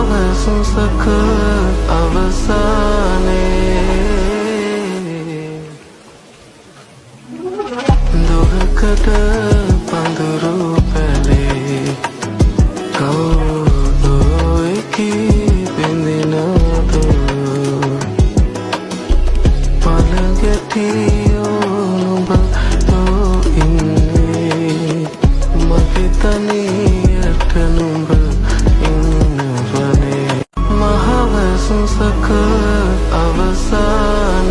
මහවැසුසක අවසානයේ දුහකට පඳුරු පැලේ කවුදෝ එකී බිඳිනද පළගැටියෝ නුඹ තෝ ඉන්නේ මගේ තනියට නුඹ ඉන්නවනේ මහවැසුසක අවසානයේ